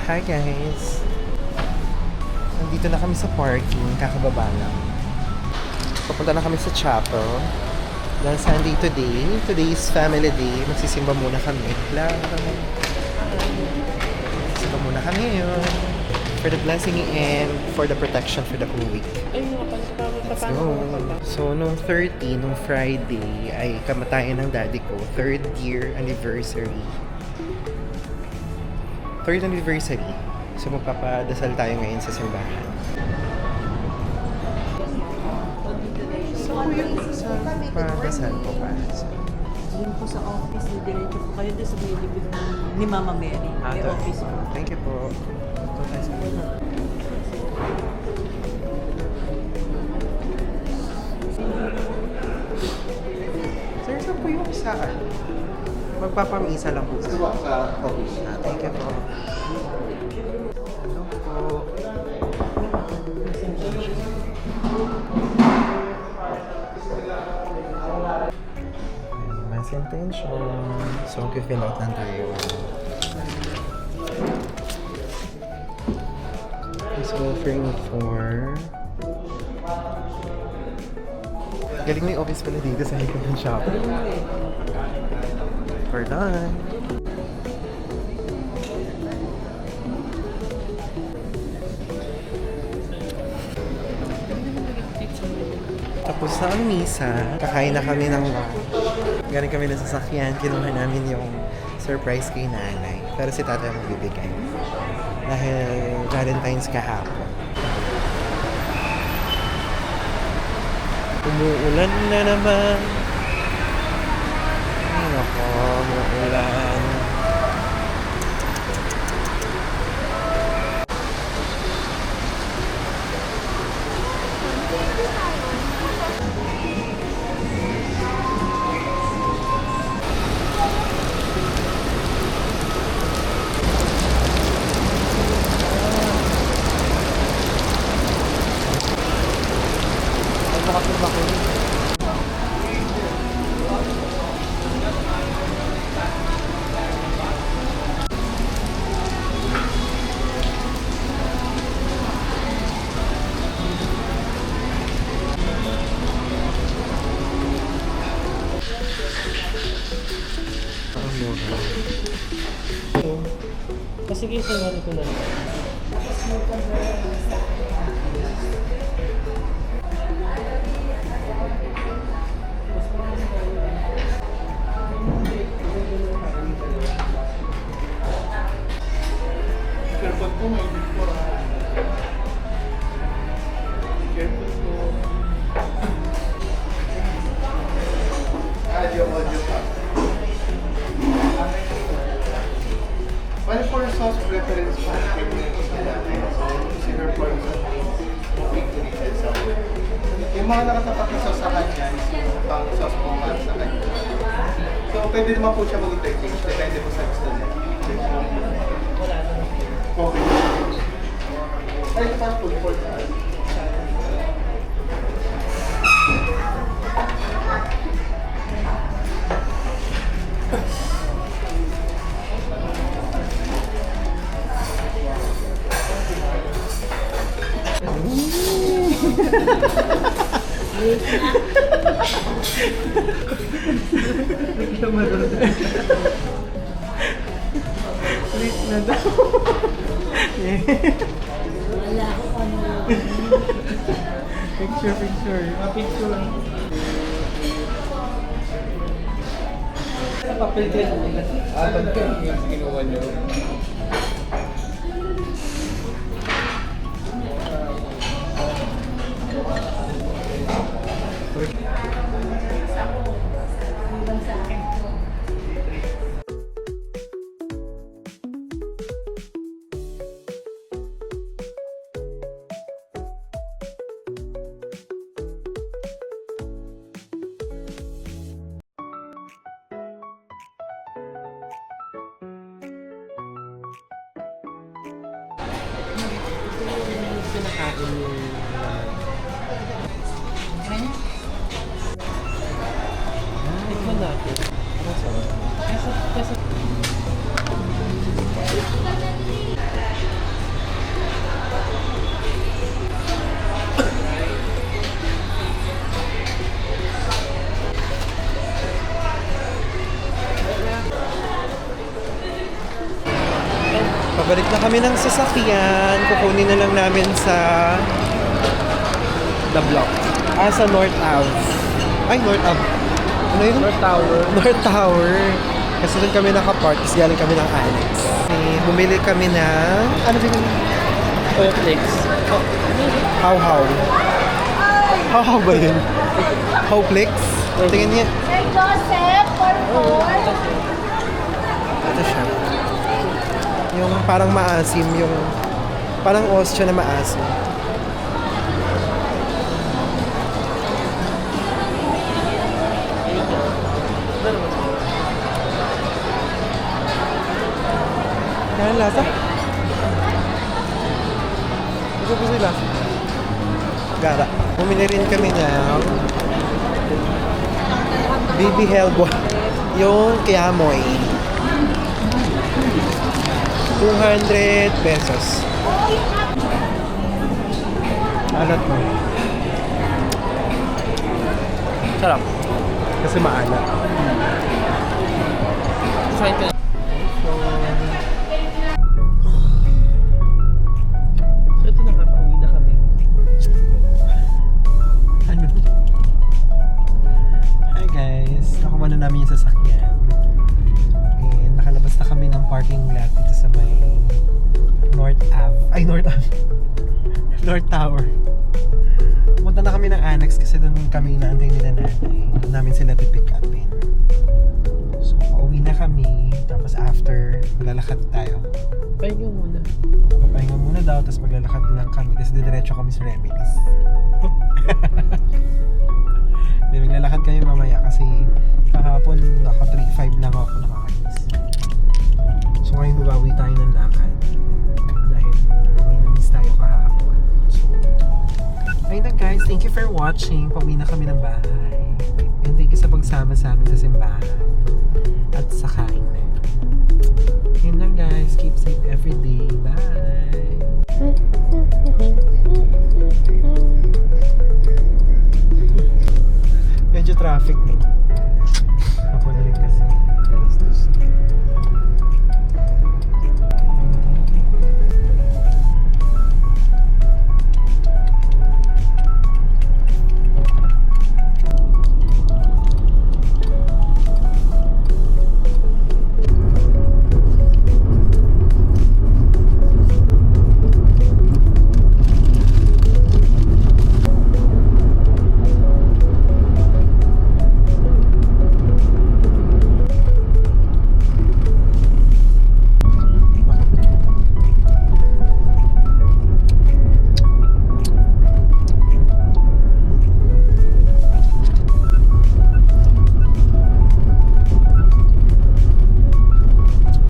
Hi guys! Nandito na kami sa parking, kakababa lang. Papunta na kami sa chapel. Dahil Sunday today. Today is family day. Magsisimba muna kami. Hello! Magsisimba muna kami yun. For the blessing and for the protection for the whole week. Let's go! So, nung 30, nung Friday, ay kamatayan ng daddy ko. 3rd year anniversary. 3rd anniversary. So, magpapadasal tayo ngayon sa simbahan. So, yun sa padasal po pa. Doon po sa office, diretso po kayo doon sa may libid ni Mama Mary. May office po. Thank you po. So, tayo sa Sir, saan po yung isa? Magpapamisa lang po sa office. Thank you po. Hello po. Mass intention. So, fill out lang tayo. Please go for... Galing may office pala dito sa likod ng shop. We're done. Tapos na ang misa, kakain na kami ng galing kami na sasakyan, kinuha namin yung surprise kay nanay. Pero si tatay ang magbibigay. Dahil Valentine's kahapon. Umuulan na naman. Ay nako, umuulan. Sige, sinari ko na rin. Well, for sauce preference po, so consider for cooking to retail sa yung mga nakatapat na sauce sa kanya is yung pang sauce po nga sa kanya. So, pwede naman po siya mag-interchange. Depende po sa gusto niya. Okay. Ay, fast food for that. Late na daw. Wala ko ano. Picture. Picture. Sa papel din. Pagka yung ginawa nyo. Pinakain yung Tikman natin. Kasi Balik na kami ng sasakyan. Kukunin na lang namin sa The Block. Sa North Ave. Ay, North Ave. Ano yun? North Tower. North Tower. Kasi doon kami nakapark. Tapos galing kami ng Annex. Bumili kami ng... Ano binili? Netflix. How? How ba yun? Howplex? Tingnan niya. Sir Joseph, for four. Ito siya. Yung parang maasim, yung parang ostya na maasim. Kaya lasa? Ito po sila. Gara. Bumili rin kami ng Baby Helbo. Yung Kiamoy. 200 pesos. Alat mo. Sarap. Kasi maalat. Try ko. So ito nakapauwi na kami. Ano? Hi guys. Nakuha na namin yung sasakyan. And nakalabas na kami ng parking lot dito sa may North Ave. Ay, North Ave. North Tower. Pumunta na kami ng Annex kasi doon kami naantay nila nanay. Doon namin sila pipick upin. So, pauwi na kami. Tapos after, maglalakad tayo. Pahinga muna. Papahinga muna daw, tapos maglalakad lang kami. Tapos didiretso kami sa Remilis. Hindi, maglalakad kami mamaya kasi kahapon naka 3.5 lang ako nakakalis. So ngayon babawi tayo ng lakad dahil may na-miss tayo kahapon. So, ayun na guys, thank you for watching. Pauwi na kami ng bahay. And thank you sa pagsama sa amin sa simbahan at sa kain na. Yun lang guys, keep safe every day. Bye! Medyo traffic din.